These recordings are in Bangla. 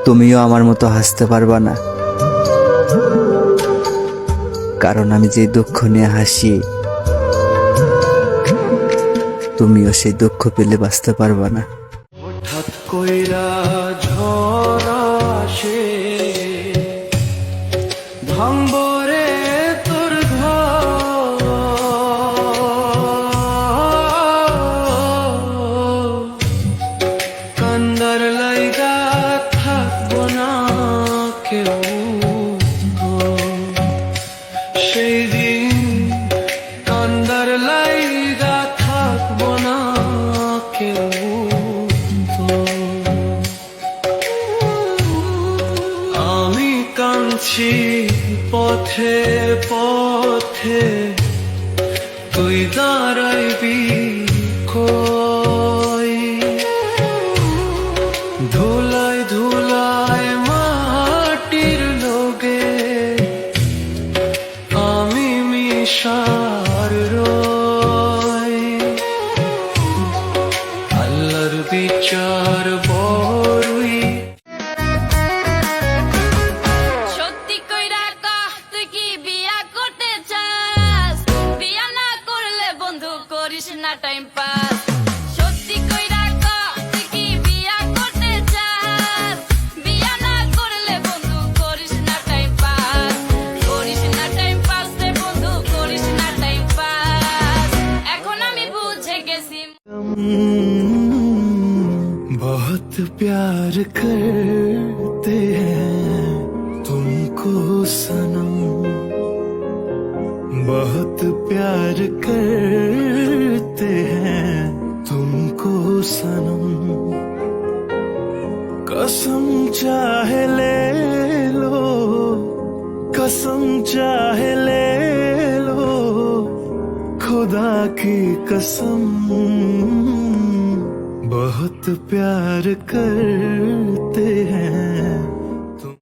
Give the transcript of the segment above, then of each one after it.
তুমিও আমার মতো হাসতে পারবা না, কারণ আমি যে দুঃখ নিয়ে হাসি তুমিও সেই দুঃখ পেলে বাঁচতে পারবা না। হঠাৎ কইরা ঝড় আসে, ভাঙবরে তোর ঘর, কান্দার লাইগা থাকবো না কেউ, সেই দিন কান্দার লাইগা থাকবো না কেউ। আমি কাঁদছি পথে পথে, তুই দাঁড়াইবি কই? ধুলায় ধুলায় মাটির লোগে আমি মিশার রই, আল্লাহর বিচার বড়ই। সত্যি কইরা কহ, তুই কি বিয়া করতে চাস? বিয়া না করলে বন্ধু করিস না টাইম পাস। সত্যি কইরা কহ, তুই কি বিয়া করতে চাস? বিয়া না করলে বন্ধু করিস না টাইম পাস। করিস না টাইম পাস রে বন্ধু, করিস না টাইম পাস। এখন আমি বুঝে গেছি। बहुत प्यार करते हैं तुमको सनम, बहुत प्यार करते हैं तुमको सनम, कसम चाहे ले लो, कसम चाहे ले लो, खुदा की कसम, बहुत प्यार करते हैं तुम।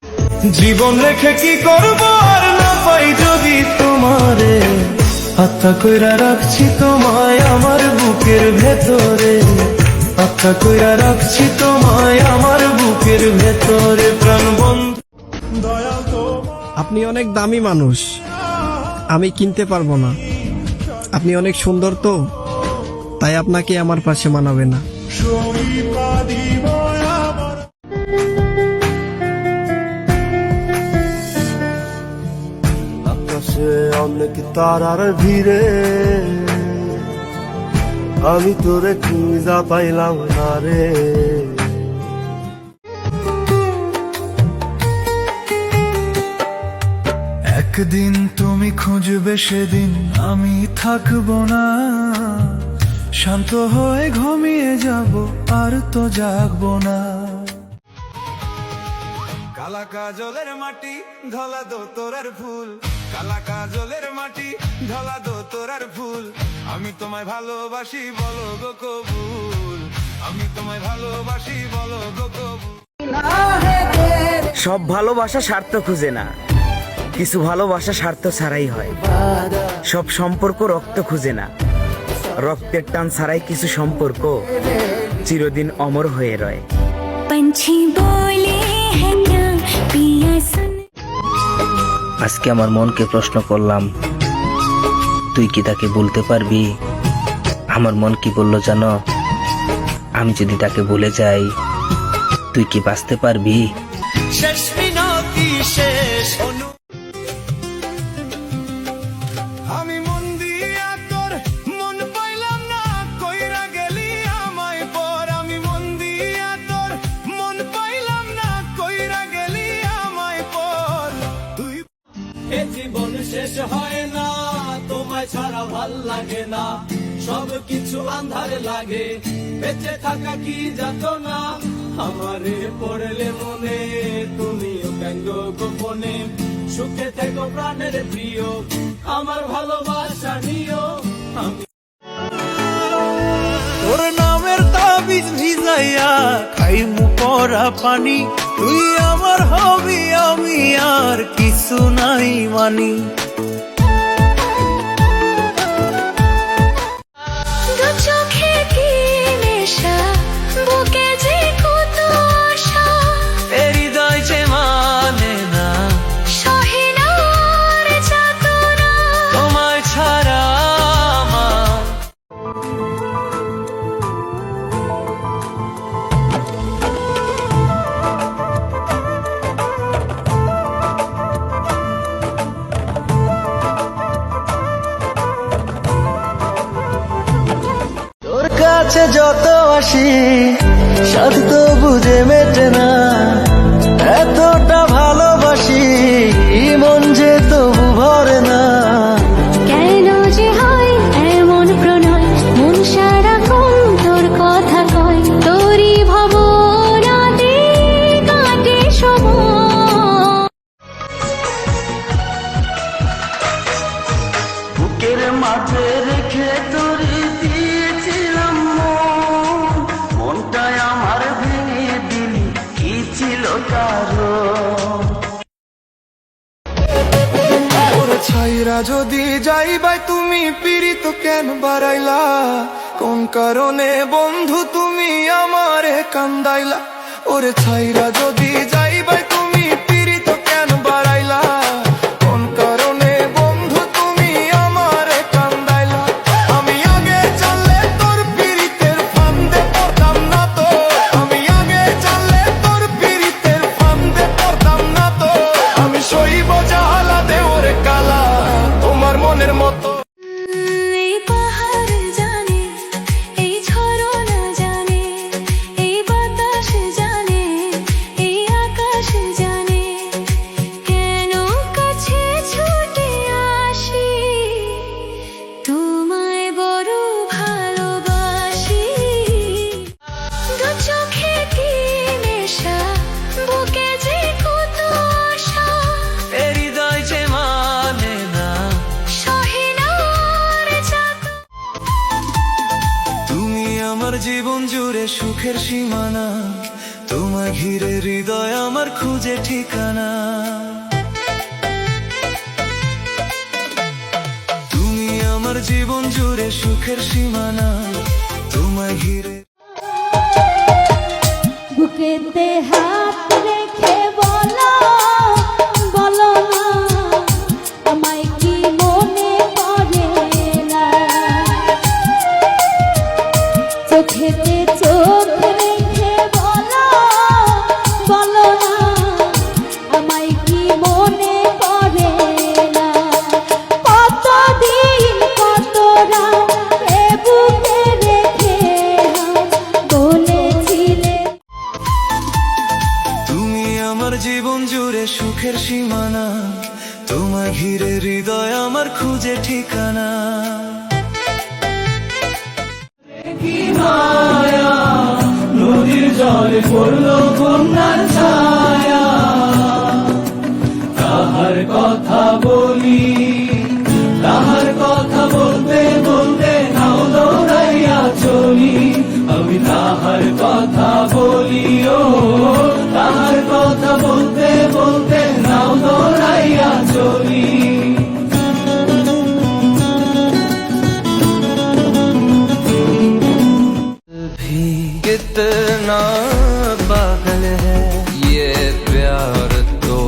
জীবন রেখে কি করব আর না পাই যদি তোমারে, আত্মা কইরা রাখছি তোমায় আমার বুকের ভেতরে, আত্মা কইরা রাখছি তোমায় আমার বুকের ভেতরে, প্রাণ বন্ধু দয়াল তোমার। আপনি অনেক দামি মানুষ, আমি কিনতে পারবো না। আপনি অনেক সুন্দর তো, তাই আপনাকে আমার পাশে মানাবে না। আকাশে অনেক তারার ভিড়ে আমি তোরে খুঁজা পাইলাম না রে, একদিন তুমি খুঁজবে সেদিন আমি থাকবো না, শান্ত হয়ে ঘুমিয়ে যাব আর তো জাগবো না। কালা কাজলের মাটি ধলা দো তোরার ফুল, কালা কাজলের মাটি ধলা দো তোরার ফুল, আমি তোমায় ভালোবাসি বলো গো কবুল, আমি তোমায় ভালোবাসি বলো গো কবুল। সব ভালোবাসা স্বার্থ খুঁজে না, কিছু ভালোবাসা স্বার্থ ছাড়াই হয়। সব সম্পর্ক রক্ত খুঁজে না, রক্তের টান ছাড়াই কিছু সম্পর্ক চিরদিন অমর হয়ে রয়। আজকে আমার মনকে প্রশ্ন করলাম, তুই কি তাকে বলতে পারবি? আমার মন কি বললো জানো? আমি যদি তাকে ভুলে যাই তুই কি বাঁচতে পারবি? শেষ মিনতি শেষ আমি মন দিয়া তোর মন পাইলাম না, কইরা গেলি আমায় পর, আমি মন দিয়া তোর মন পাইলাম না, কইরা গেলি আমায় পর। তুই এ জীবন শেষ হয় না, তোমায় ছাড়া ভাল লাগে না, সব কিছু আন্ধার লাগে, বেঁচে থাকা কি যাতো না, আমারে পড়লে মনে তুমিও কেন্দ্র গোপনে, সুখে থেকো প্রাণের প্রিয়, আমার ভালোবাসা নিও। আমি তোর নামের তাবিজ ভিজাইয়া খাইমু পরা পানি, তুই আমার হবি আমি আর কিছু নাই মানি। চোখে কি নেশা, বুকে যে কত আশা, হৃদয় যত আসি সাধ তো বুঝে মেটে না, এতটা ভালোবাসি মন যে তবু ভরে না। কেন যে হয় এমন প্রণয়, মন সারাক্ষণ তোর কথা কয়, তোরই ভাবনাতে কাটে সময়। বুকের মাঝে রেখে তোরে দিয়েছিলাম মন, মনটাই আমার ভেঙে দিলি, কি ছিল কারণ? ওরে ছাইরা যদি যাইবাই তুমি পীড়িত কেন বাড়াইলা, কোন কারণে বন্ধু তুমি আমারে কান্দাইলা। ওরে ছাইরা যদি যাইবাই তুমি পীড়িত কেন বাড়াইলা, কোন কারণে বন্ধু তুমি আমারে কান্দাইলা। আমি আগে জানলে তোর পীড়িতের ফান্দে পড়তাম না তো, আমি আগে জানলে তোর পীড়িতের ফান্দে পড়তাম না তো। আমি সইব জাহালা দে ওরে কালা তোমার মনের মতো। এই পাহাড় জানে, এই ঝরনা জানে, এই বাতাস জানে, এই আকাশ জানে, কেন কাছে ছুটে আসি, তোমায় বড় ভালোবাসি। দু চোখে কি নেশা, বুকে যে কত আশা, হৃদয় যে মানে না, সহিনার চাকা। তুমি আমার জীবন জুড়ে সুখের সীমানা, তোমায় ঘিরে হৃদয় আমার খুঁজে ঠিকানা। তুমি আমার জীবন জুড়ে সুখের সীমানা, তোমায় ঘিরে। বুকেতে হাত রেখে বলো, বলো না আমায় কি মনে পড়ে না, চোখেতে চোখ রেখে বলো, বলো না আমায় কি মনে পড়ে না। কতদিন কত রাত এ বুকে রেখে বলেছিলে। তুমি আমার জীবন জুড়ে সুখের সীমানা, তোমায় ঘিরে হৃদয় আমার খুঁজে ঠিকানা। নদীর জলে পড়লো কন্যার ছায়া, তাহার কথা বলি, তাহার কথা বলতে বলতে নাও দৌড়াইয়া চলি। আমি তাহার কথা বলি, ও তাহার কথা বলতে বলতে নাও দৌড়াইয়া চলি। कितना पागल है ये प्यार तो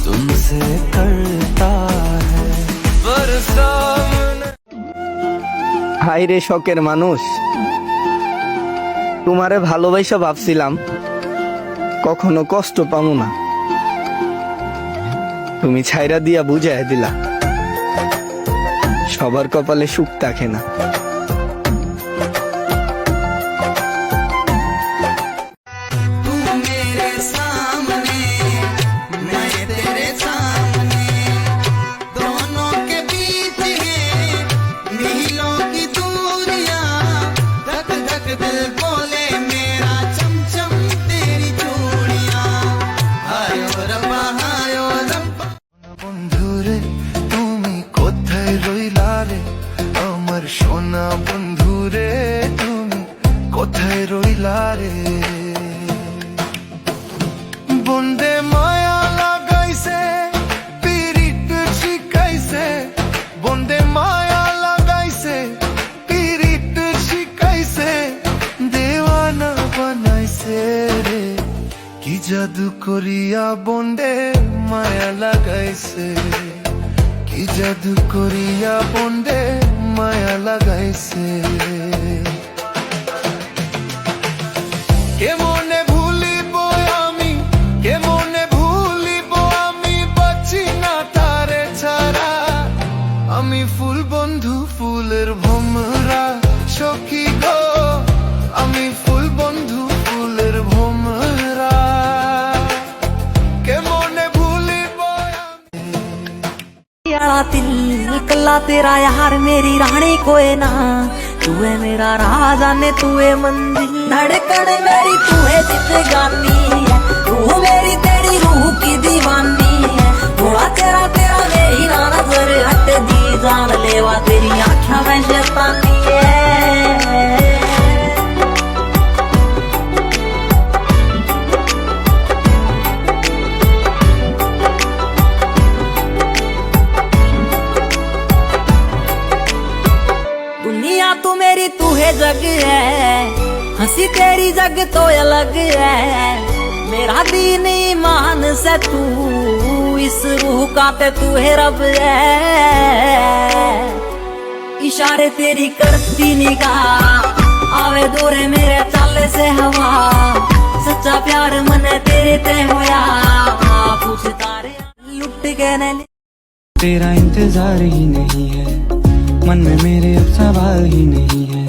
तुमसे करता है पर सामने। হাই রে শখের মানুষ, তোমারে ভালোবাসা ভাবছিলাম কখনো কষ্ট পামু না, তুমি ছাইরা দিয়া বুঝাই দিলা সবার কপালে সুখ থাকে না। বন্ধুরে তুমি কোথায় রইলা রে, আমার সোনা বন্ধুরে তুমি কোথায় রইলা রে। বন্দে মায়া লাগাইছে পিরিত শিখাইছে, বন্দে মায়া লাগাইছে পিরিত শিখাইছে, দেওয়ানা বানাইছে রে। কি জাদু করিয়া বন্দে মায়া লাগাইছে, কি জাদু করিয়া বন্দে মায়া লাগাইছে। কেমনে ভুলিব আমি, কেমনে ভুলিব আমি, বাঁচি না তারে ছাড়া। আমি ফুল বন্ধু ফুলের ভমরা সখী গো, दिल कल्ला तेरा यार मेरी रानी कोई ना तू है मेरा राजा ने तू है मंदिर धड़कन मेरी तू है जिंदगानी है तू मेरी तेरी रूह की दीवानी है थोड़ा तेरा तेरा मेरी ना नजर हट दी जान लेवा तेरी आँखें में शैतानी है दुनिया तू मेरी तू है जग है हंसी तेरी जग तो अलग है मेरा दीन ईमान से तू इस रूह का ते तू है रब है इशारे तेरी करती निगाह आवे दूरे मेरे चाले से हवा सच्चा प्यार मने तेरे ते होया पूछ तारे लुट के ने तेरा इंतजार ही नहीं है मन में मेरे अब सवाल ही नहीं है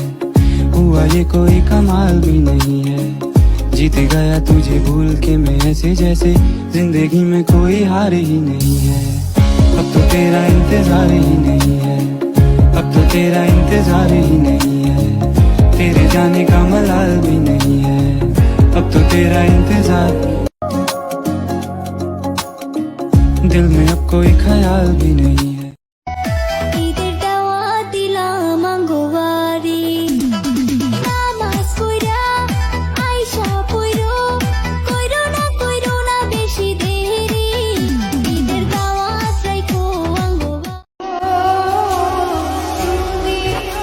हुआ ये कोई कमाल भी नहीं है जीत गया तुझे भूल के मैं ऐसे जैसे जिंदगी में कोई हार ही नहीं है अब तो तेरा इंतजार ही नहीं है अब तो तेरा इंतजार ही नहीं है तेरे जाने का मलाल भी नहीं है अब तो तेरा इंतजार दिल में अब कोई ख्याल भी नहीं है ঈদের দাওয়া দিলাম আঙ্গবাড়ি নামাজ পড়া আইসা পড়ো কইরো না বেশি দেরি ঈদের দাওয়া রাইখো আঙ্গবাড়ি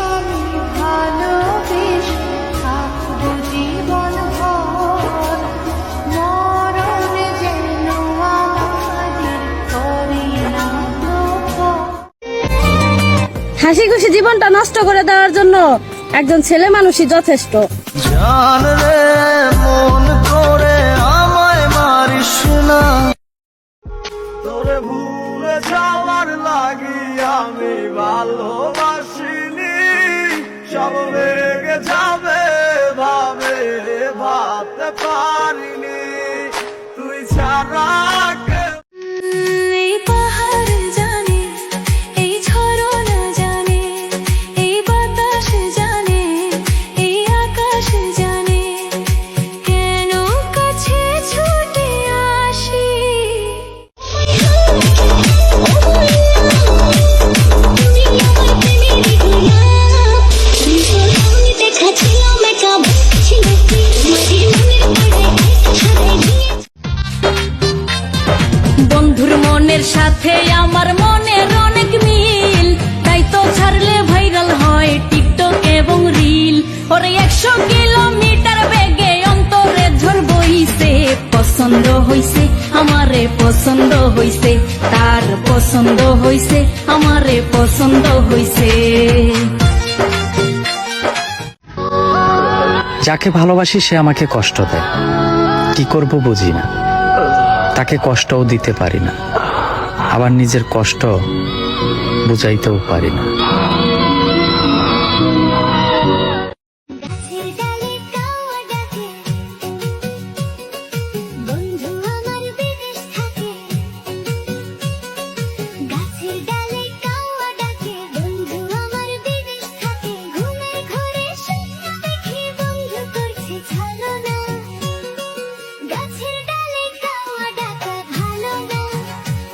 আমি ভালোবেসে থাকবো জীবন ভর মরণ যেন আমাদের করি না হাসি খুশি জীবনটা নষ্ট করে দেওয়ার জন্য একজন ছেলে মানুষই যথেষ্ট। জান রে মন করে আমায় মারিস না তোরে ভুলে যাওয়ার লাগি আমি ভালোবাসিনি সব ভেঙে যাবে ভাবে ভাবতে পারিনি তুই ছাড়া এই পাহাড় জানে এই ঝরনা জানে এই বাতাস জানে এই আকাশ জানে কেন কাছে ছুটে আসি দেখা ছিল মেকআপ ছিল বন্ধুর মনের সাথে আমার মনের অনেক মিল তাই তো ছাড়লে ভাইরাল হয় টিকটক এবং রিল ওরে 100 কিলোমিটার বেগে অন্তরে ঝড় বইছে পছন্দ হইছে আমারে পছন্দ হইছে তার পছন্দ হইছে আমারে পছন্দ হইছে যাকে ভালোবাসি সে আমাকে কষ্ট দেয় কি করব বুঝি না তাকে কষ্টও দিতে পারি না আবার নিজের কষ্ট বুঝাইতেও পারি না গাছের ডালে কাওয়া ডাকে বন্ধু আমার বিদেশ থাকে গাছের ডালে কাওয়া ডাকে বন্ধু আমার বিদেশ থাকে ঘুমের ঘরে স্বপ্ন দেখি বন্ধু করছে ছলনা গাছের ডালে কাওয়া ডাকা ভালো না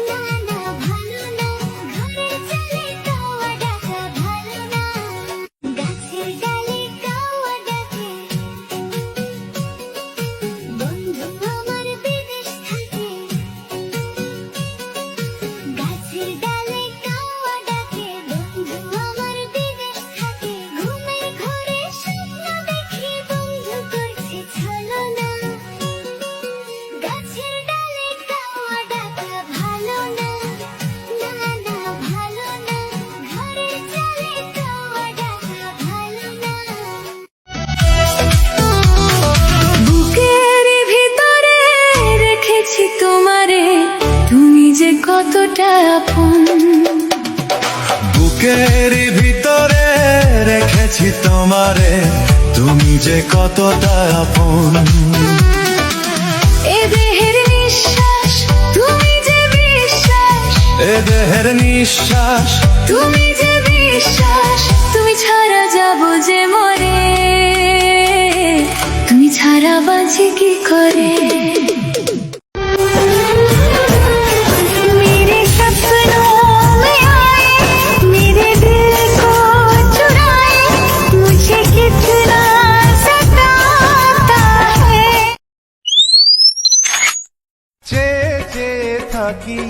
না না ভালো না ঘরের চালে কাওয়া ডাকা ভালো না গাছের ডালে কাওয়া ডাকে বন্ধু আমার বিদেশ থাকে গাছের ডালে কাওয়া ডাকে বন্ধু আমার বিদেশ থাকে ঘুমের ঘরে স্বপ্ন দেখি বন্ধু করছে ছলনা গাছের ডালে কাওয়া ডাকা ভালো না না না ভালো না ঘরের চালে কাওয়া ডাকা ভালো না বুকের ভিতরে রেখেছি তোমারে তুমি যে কতটা আপন বুকের ভিতরে রেখেছি তোমারে তুমি যে কতটা আপন এ দেহের নিঃশ্বাস তুমি যে বিশ্বাস এ দেহের নিঃশ্বাস। তুমি যে বিশ্বাস, তুমি ছাড়া যাব যে মরে, তুমি ছাড়া বাঁচি কি করে। मेरे सपनों में आए, मेरे दिल को चुराए, मुझे कितना सताता है। চেয়ে চেয়ে থাকি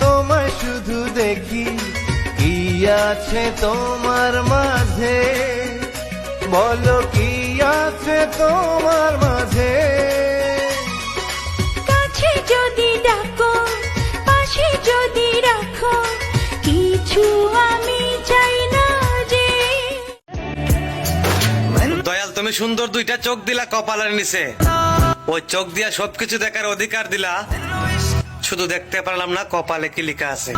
তোমায় শুধু দেখি, কি আছে তোমার মাঝে, বলো কি আছে তোমার মাঝে। কাছে যদি ডাকো, পাশে যদি রাখো, কিছু আমি চাই না যে। দয়াল তুমি সুন্দর দুইটা চোখ দিলা কপালের নিচে, ওই চোখ দিয়া সবকিছু দেখার অধিকার দিলা, শুধু দেখতে পারলাম না কপালে কি লেখা আছে।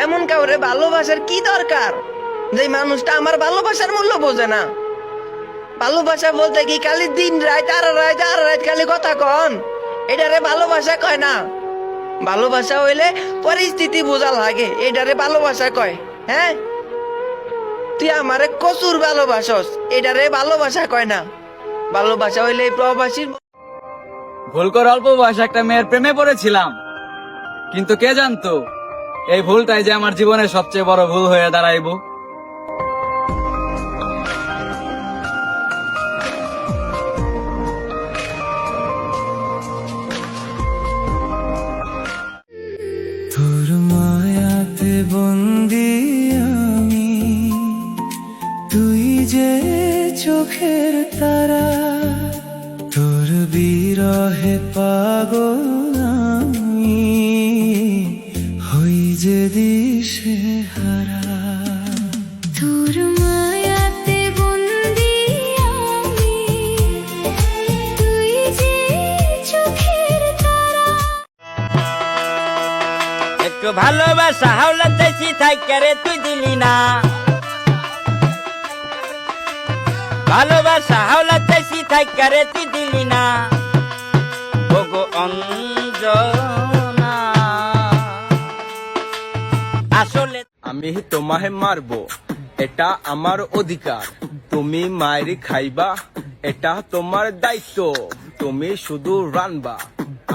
এমন কাউরে ভালোবাসার কি দরকার যে মানুষটা আমার ভালোবাসার মূল্য বোঝে না। ভালোবাসা বলতে কি খালি দিন রাত আর রাত খালি কথা কন, এটারে ভালোবাসা কয় না। ভালোবাসা হইলে পরিস্থিতি বোঝা লাগে, এটারে ভালোবাসা কয়। হ্যাঁ, তুই আমারে কসুর ভালোবাসস, এটারে ভালোবাসা কয় না। ভালোবাসা হইলে এই প্রবাসীর। ভুল করে অল্প বয়সে একটা মেয়ের প্রেমে পড়েছিলাম, কিন্তু কে জানতো এই ভুলটাই যে আমার জীবনের সবচেয়ে বড় ভুল হয়ে দাঁড়াইব। তোর মায়াতে বন্দি আমি, তুই যে চোখের তারা, তোর বিরহে পাগল আমি, হই যে দিশে হারা। তোর মায়াতে বন্দি আমি, তুই যে চোখের তারা। একটু ভালোবাসা হাওলাত দেশি থাইকা রে তুই দিলি না, ভালোবাসা হাওলাত দেশি থাইকা রে তুই দিলি না, ওগো অঞ্জনা। আসলে আমি তোমাহে মারবো, এটা আমার অধিকার। তুমি মায়ের খাইবা, এটা তোমার দায়িত্ব। তুমি শুধু রানবা,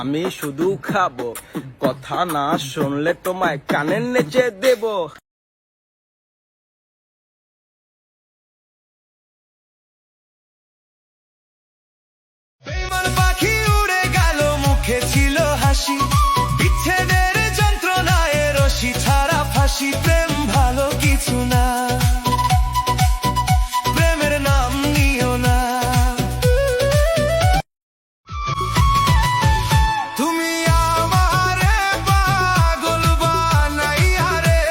আমি শুধু খাবো। কথা না শুনলে তোমায় কানের নেচে দেব। বেইমান পাখি উড়ে গেল, মুখে ছিল হাসি, বিচ্ছেদের যন্ত্রণায় রশি ছাড়া ফাঁসি। প্রেম ভালো কিছু না, প্রেমের নাম নিও না। তুমি আমারে পাগল বানাইয়া রে,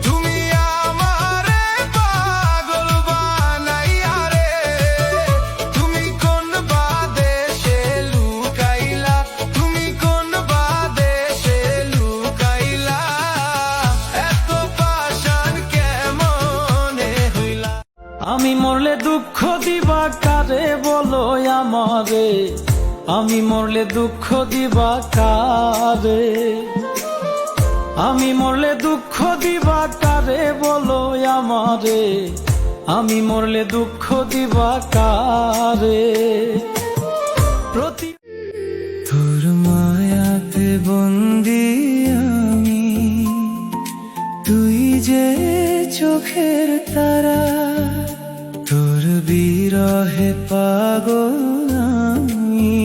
তুমি আমারে পাগল বানাইয়া রে। তুমি কোন বাদেশে লুকাইলা, তুমি কোন বাদেশে লুকাইলা, এত পাষাণ কেমনে হইলা। আমি মরলে দুঃখ দিবা কারে বলো আমারে, আমি মরলে দুঃখ দিবা কারে, আমি মরলে দুঃখ দিবা কারে বলো আমারে, আমি মরলে দুঃখ দিবা কারে। প্রতি তোর মায়াতে বন্দি আমি, তুই যে চোখের তারা, তোর বিরহে পাগল আমি,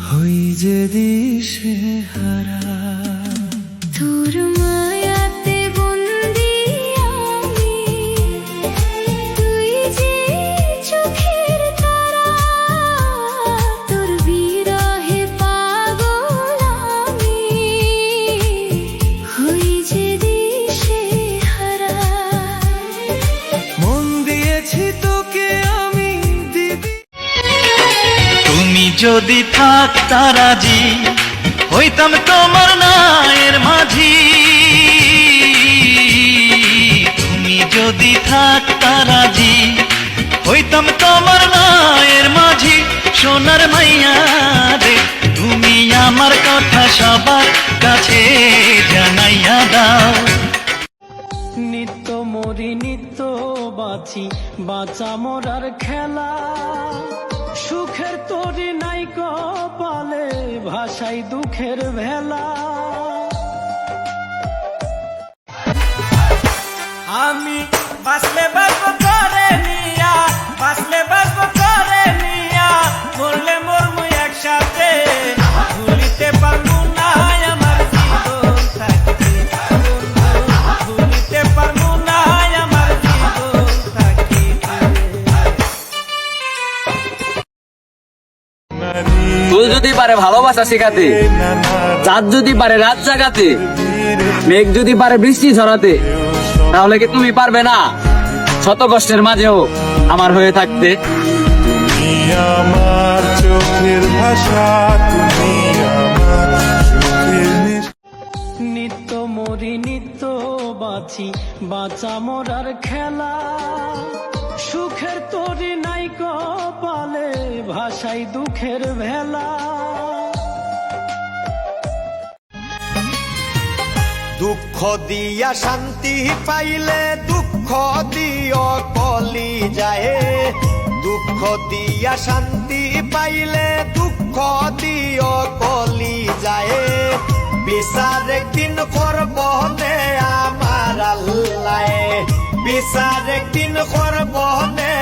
হই যে দিশে হারা। তোর মায়াতে বন্দি আমি, তুই যে চোখের তারা, তোর বিরহে পাগল আমি, হই যে দিশে হারা। মন দিয়েছি তোকে আমি দিদি। তুমি যদি থাকতা রাজি, হইতাম তোমার নায়ের মাঝি। তুমি যদি থাকতা রাজি, হইতাম তোমার মায়ের মাঝি সোনার মাইয়া রে তুমি আমার কথা সবার কাছে জানাইয়া দাও নিত্য মরি নিত্য বাঁচি বাঁচা মরার খেলা সুখের তরি নাই কপালে ভাষাই দুঃখের ভেলা আমি বাসলে বাসব করে নিয়া বাসলে বাসব করে নিয়া মরলে মরমু একসাথে ভুলিতে পারবো না আমার জীবন থাকতে ভুলিতে পারবো না আমার জীবন থাকতে তুই যদি পারে ভালোবাসা শেখাতে, চাঁদ যদি পারে রাত জাগাতে, মেঘ যদি পারে বৃষ্টি ঝরাতে, তাহলে কি তুমি পারবে না শত কষ্টের মাঝেও আমার হয়ে থাকতে? আমার চোখের ভাষা তুমি আমার চোখের নিত্য মরি নিত্য বাঁচি বাঁচা মরার খেলা সুখের তরি নাই কপালে ভাষাই দুঃখের ভেলা দুঃখ দিয়া শান্তি পাইলে দুঃখ দিও কলি যায় দুঃখ দিয়া শান্তি পাইলে দুঃখ দিও কলি যায় বিচার একদিন করব নে আমার আল্লাহ বিচার একদিন করব নে